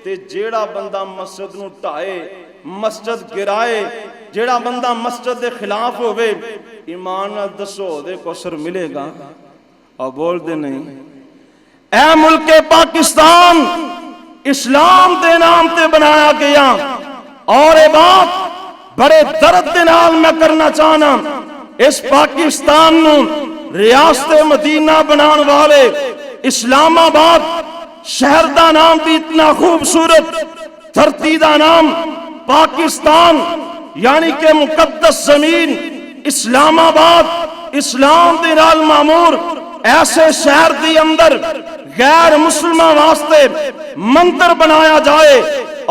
تے جیڑا بندہ مسجد نو ٹھائے مسجد گرائے جیڑا بندہ مسجد دے خلاف ہوئے ایمان نال دسو دے کو اثر ملے گا اور بول دے نہیں اے ملک پاکستان اسلام دے نام تے بنایا گیا اور اے بات بڑے درد دے نال میں کرنا چاہنا اس پاکستان نو ریاست مدینہ بنان والے اسلام آباد شہر دا نام بھی اتنا خوبصورت دھرتی دا نام پاکستان یعنی کہ مقدس زمین اسلام آباد اسلام دے نال معمور ایسے شہر دی اندر غیر مسلمان واسطے مندر بنایا جائے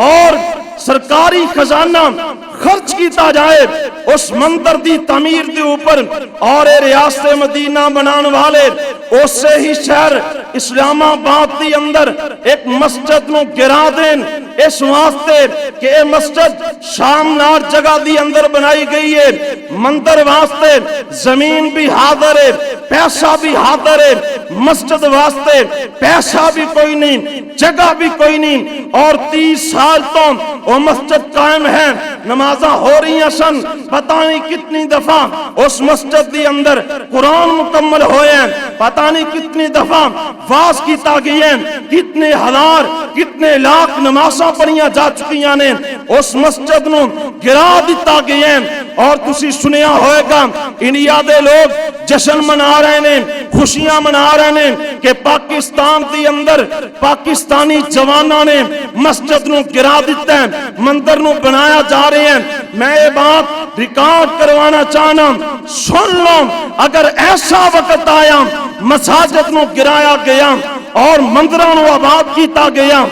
اور سرکاری خزانہ خرچ کیتا جائے اس مندر دی تعمیر دے اوپر اور ریاست مدینہ بنان والے اس سے ہی شہر اسلام آباد دی اندر ایک مسجد نو گرا دین اس واسطے کہ یہ مسجد شامنار جگہ دی اندر بنائی گئی ہے مندر واسطے زمین بھی حاضر ہے پیسہ بھی حاضر ہے مسجد واسطے پیسہ بھی کوئی نہیں جگہ بھی کوئی نہیں اور 30 سال تو وہ مسجد قائم ہے نمازاں ہو رہی ہیں سن پتہ نہیں کتنی دفعہ اس مسجد دی اندر قرآن مکمل ہوئے ہیں پتہ نہیں کتنی دفعہ واز کیتا گئی ہیں کتنے ہزار کتنے لاکھ نمازاں پڑھیاں جا چکی ہیں اس مسجد نو گرا دیتا گئی ہیں اور تسی سنیا ہوئے گا انڈیا دے لوگ جشن منا رہے ہیں خوشیاں منا رہے ہیں کہ پاکستان دی اندر پاکستانی جوانوں نے مسجد نو گرا دیتا ہے مندر نو بنایا جا رہے ہیں میں یہ بات ریکارڈ کروانا چاہنا سن لو اگر ایسا وقت آیا مساجد نو گرایا گیا اور مندروں نو آباد کیتا گیا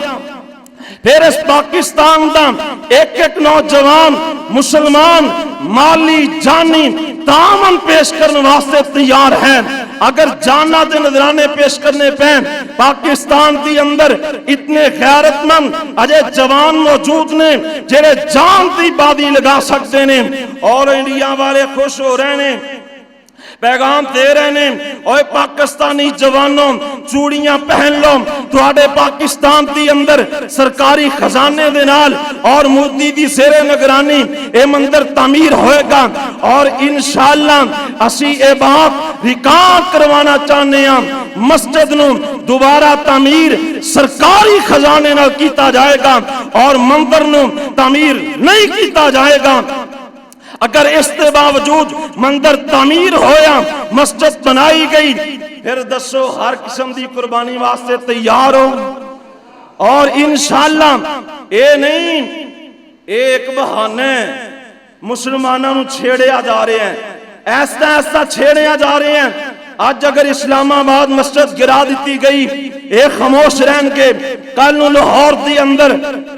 پھر اس پاکستان دا ایک ایک نوجوان مسلمان مالی جانی تعاون پیش کرنے واسطے تیار ہیں اگر جانا دے نظرانے پیش کرنے پہن پاکستان دی اندر اتنے غیرت مند اجے جوان موجود نے جنہیں جان دی بادی لگا سکتے ہیں اور انڈیا والے خوش ہو رہے ہیں پیغام دے رہے ہیں اوے پاکستانی جوانوں چوڑیاں پہن لو تواڈے پاکستان دی اندر سرکاری خزانے دے نال اور مودی دی زیر نگرانی اے مندر تعمیر ہوئے گا اور انشاءاللہ اسی اے بات ریکارڈ کروانا چاہنے ہیں مسجد نو دوبارہ تعمیر سرکاری خزانے نال کیتا جائے گا اور مندر نو تعمیر نہیں کیتا جائے گا اگر اس کے باوجود مندر تعمیر ہویا مسجد بنائی گئی پھر دسو ہر قسم دی قربانی واسطے تیار ہو اور انشاءاللہ اے نہیں ایک بہانے مسلمانوں نو چھیڑیا جا رہے ہیں ایسا ایسا چھیڑیا جا رہے ہیں آج اگر اسلام آباد مسجد گرا دیتی گئی اے خاموش رہن کے کل نو لاہور دی اندر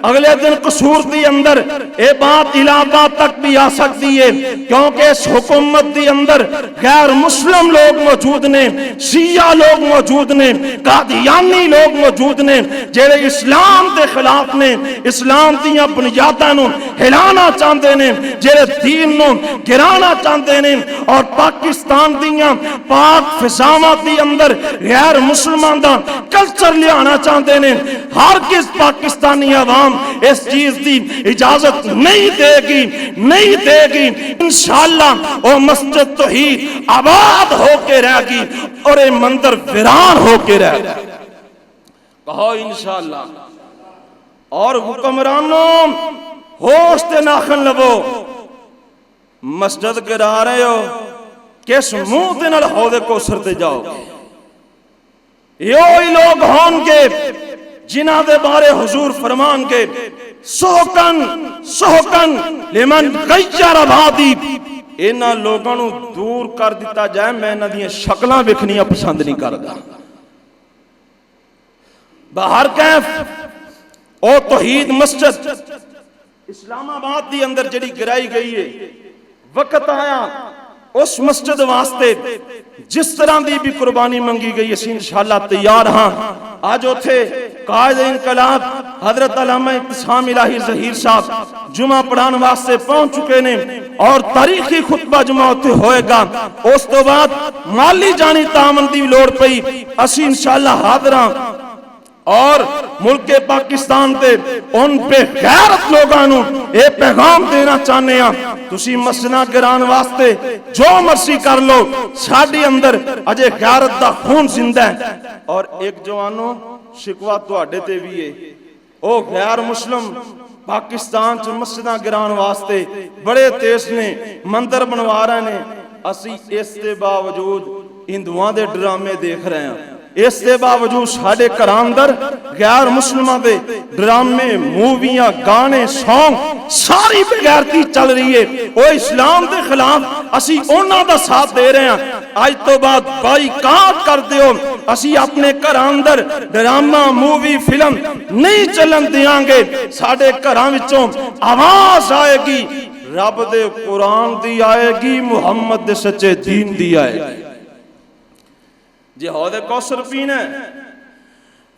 اگلے دن قصور دی اندر اے بات الہ آباد تک بھی آ سکتی ہے کیونکہ اس حکومت دی اندر غیر مسلم لوگ موجود نے شیعہ لوگ موجود نے قادیانی لوگ موجود نے جڑے اسلام دے خلاف نے اسلام دیاں بنیاداں نو ہلانا چاہندے نے جڑے دین نو گرانا چاہندے نے اور پاکستان دیاں پاک فضاواں دی اندر غیر مسلمان دا کلچر لیانا چاہتے ہیں ہر کس پاکستانی عوام اس چیز دی اجازت نہیں دے گی انشاءاللہ وہ مسجد تو ہی آباد ہو کے رہ گی اور یہ مندر ویران ہو کے رہ گی کہو انشاءاللہ اور حکمرانوں ہوش تے ناخن لبو مسجد گرا رہے ہو کس منہ دے نال ہودے کو سرتے جاؤ یہ لوگ ہون گے جنہ دے بارے حضور فرمان کے سوکن لمن غیر آبادی انہاں لوگاں نو دور کر دیتا جائے میں انہاں دی شکلاں ویکھنیاں پسند نہیں کردا باہر کیف او توحید مسجد اسلام آباد دی اندر جڑی گرائی گئی ہے وقت آیا اس مسجد واسطے جس طرح دی بھی قربانی منگی گئی اسی انشاءاللہ تیار ہاں آج اوتھے قائد انقلاب حضرت علامہ اقتسام الہی ظہیر صاحب جمعہ پڑھان واسطے پہنچ چکے نے اور تاریخی خطبہ جمعہ ہوتے ہوئے گا اس تو بعد مالی جانی تعاون دی لوڑ پئی اسی انشاءاللہ حاضر ہاں اور ملک پاکستان دے ان بے غیرت لوگاں نوں اے پیغام دینا چاہنے ہاں تسی مسجداں گران واسطے جو مرضی کر لو ساڈے اندر اجے غیرت دا خون زندہ ہے. اور ایک جوانو شکوا تواڈے تے وی ہے او غیر مسلم پاکستان چ مسجداں گران واسطے بڑے تیز نے مندر بنوا رہے نے اسی اس دے باوجود ہندوؤں دے ڈرامے دیکھ رہے ہیں اس دے باوجود ساڈے گھراں اندر غیر مسلماں دے ڈرامے موویاں گانے سانگ ساری بغیرتی چل رہی ہے او اسلام دے خلاف اسی انہاں دا ساتھ دے رہے ہیں آج تو بعد بائیکاٹ کر دیو اسی اپنے گھراں اندر ڈرامہ مووی فلم نہیں چلن دیاں گے ساڈے گھراں وچوں آواز آئے گی رب دے قرآن دی آئے گی محمد دے سچے دین دی آئے گی جی حوض کوثر پینا ہے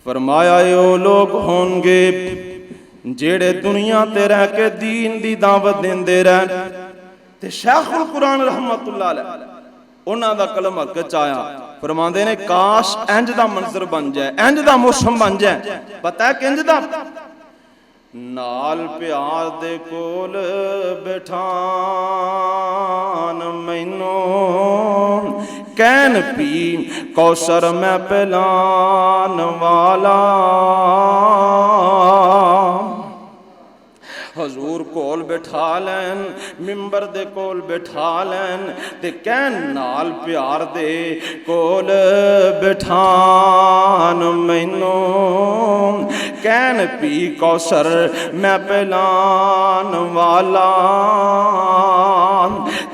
فرمایا او لوگ ہوں گے جیڑے دنیا تے رہ کے دین دی دعوت دین دے رہے تے شیخ القرآن رحمت اللہ علیہ انہاں دا کلم حق چایا فرماندے نے کاش انج دا منظر بن جائے انج دا موسم بن جائے پتہ ہے کہ انج دا نال پیار دے کول بیٹھان مینوں کین پی کوثر میں پلان والا حضور کول بٹھا لین ممبر دے کول بٹھا لین تے کہن نال پیار دے کول بٹھان مینوں کہن پی کوثر میں پلان والا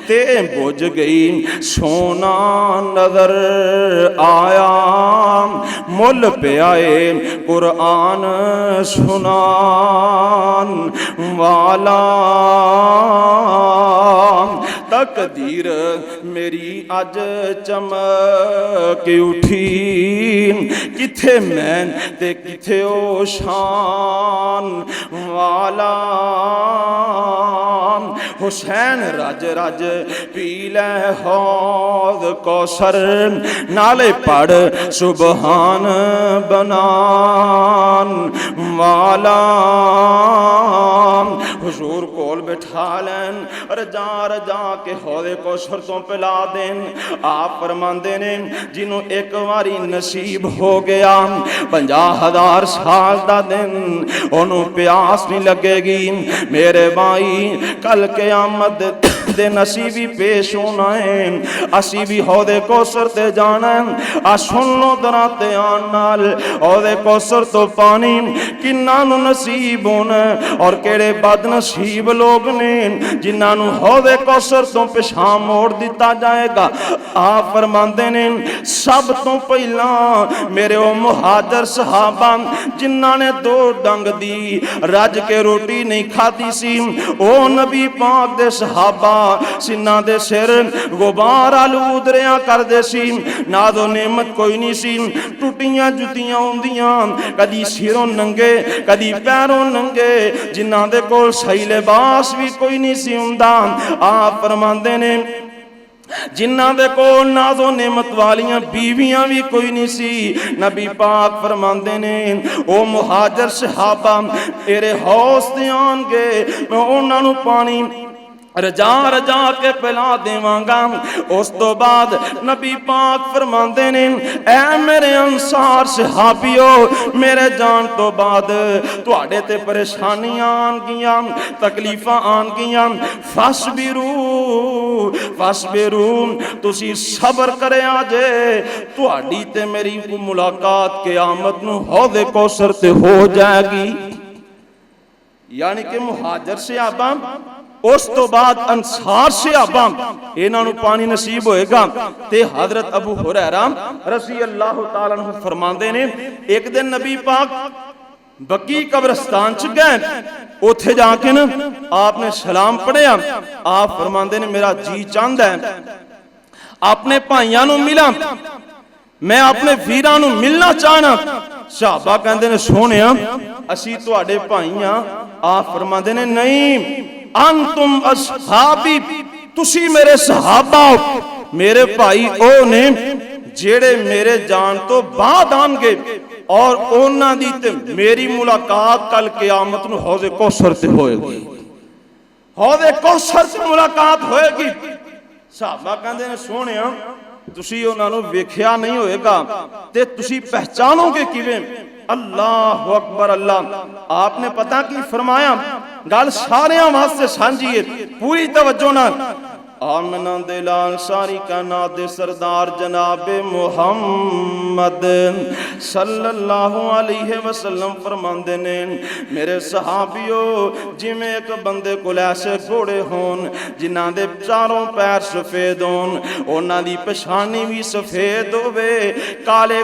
تے بجھ گئی سونا نظر آیا مل پہ آئے قرآن سنان والا تقدیر میری اج چمک اٹھی کتھے میں تے کتھے او شان والا حسین رج رج پی لے حوض کوثر نالے پڑھ سبحان بنان والا حضور کول بٹھا لین رجا کے حوض کوثر تو پلا دین آپ فرماندے نے جنہوں ایک واری نصیب ہو گیا 50,000 سال دا دن انہوں پیاس نہیں لگے گی میرے بھائی کل قیامت دے نصیبی پیش ہونا ہے اسی بھی حوض کوثر تے جانا ہے آ سن لو درا تے آن نال حوض کوثر تو پانی کناں نو نصیب ہونا اور کیڑے بد نصیب لوگ نے جنہاں نو حوض کوثر تو پیشاں موڑ دیتا جائے گا آپ فرماندے نے سب تو پہلا میرے او مہاجر صحابہ جنہاں نے 2 ڈنگ دی رج کے روٹی نہیں کھادی سی او نبی پاک دے صحابہ سنہ دے سر غبار آلود رہا کر دے سی ناز و نعمت کوئی نہیں سی ٹوٹیاں جتیاں ہوندیاں کدی سروں ننگے کدی پیروں ننگے جنہاں دے کول صحیح لباس بھی کوئی نہیں سی ہوندا آپ فرماندے نے جنہاں دے کو ناز و نعمت والیاں بیویاں بھی کوئی نہیں سی نبی پاک فرماندے نے او مہاجر صحابہ تیرے حوض تے آن گے میں انہاں نو پانی رجا کے پلا دیواں گا اس تو بعد نبی پاک فرماندے نے اے میرے انصار صحابیو میرے جان تو بعد تواڈے تے پریشانیاں آن گیاں تکلیفاں آن گیاں فصبرو تسی صبر کرے آجے تواڈی تے میری ملاقات قیامت نو حوض کوثر تے ہو جائے گی یعنی کہ مہاجر صحابہ اس تو بعد انصار صحابہ انہاں نو پانی نصیب ہوئے گا تے حضرت ابو ہریرہ رضی اللہ تعالیٰ عنہ فرماندے نے ایک دن نبی پاک بقی قبرستان چ گئے اوتھے جا کے نا آپ نے سلام پڑھیا آپ فرماندے نے میرا جی چاہندا ہے اپنے بھائیاں نو ملا میں اپنے ویراں نو ملنا چاہنا صحابہ کہندے نے سونیا اسی تواڈے بھائیاں آپ فرماندے نے نہیں انتم اصحابی تسی میرے صحابہ میرے بھائی او نے جیڑے میرے جان تو بعد آن گے اور ਉਹਨਾਂ ਦੀ ਤੇ ਮੇਰੀ ਮੁਲਾਕਾਤ ਕੱਲ ਕਿਆਮਤ ਨੂੰ ਹੌਜ਼ੇ ਕੌਸਰ ਤੇ ਹੋਏਗੀ। ਹੌਜ਼ੇ ਕੌਸਰ ਤੇ ਮੁਲਾਕਾਤ ਹੋਏਗੀ। ਸਹਾਬਾ ਕਹਿੰਦੇ ਨੇ ਸੋਹਣਿਆ ਤੁਸੀਂ ਉਹਨਾਂ ਨੂੰ ਵੇਖਿਆ ਨਹੀਂ ਹੋਏਗਾ ਤੇ ਤੁਸੀਂ ਪਹਿਚਾਨੋਗੇ ਕਿਵੇਂ? ਅੱਲਾਹੁ ਅਕਬਰ। ਅੱਲਾਹ آپ نے پتہ کی فرمایا گل ساریاں واسطے سانجی ہے پوری توجہ نال آمنہ دلال ساری کائنات دے سردار جناب محمد صلی اللہ علیہ وسلم فرماندے نے میرے صحابیو جی میں ایک بندے کو ایسے گھوڑے ہون جنہاں دے چاروں پیر سفید ہون انہاں دی پشانی بھی سفید ہوئے کالے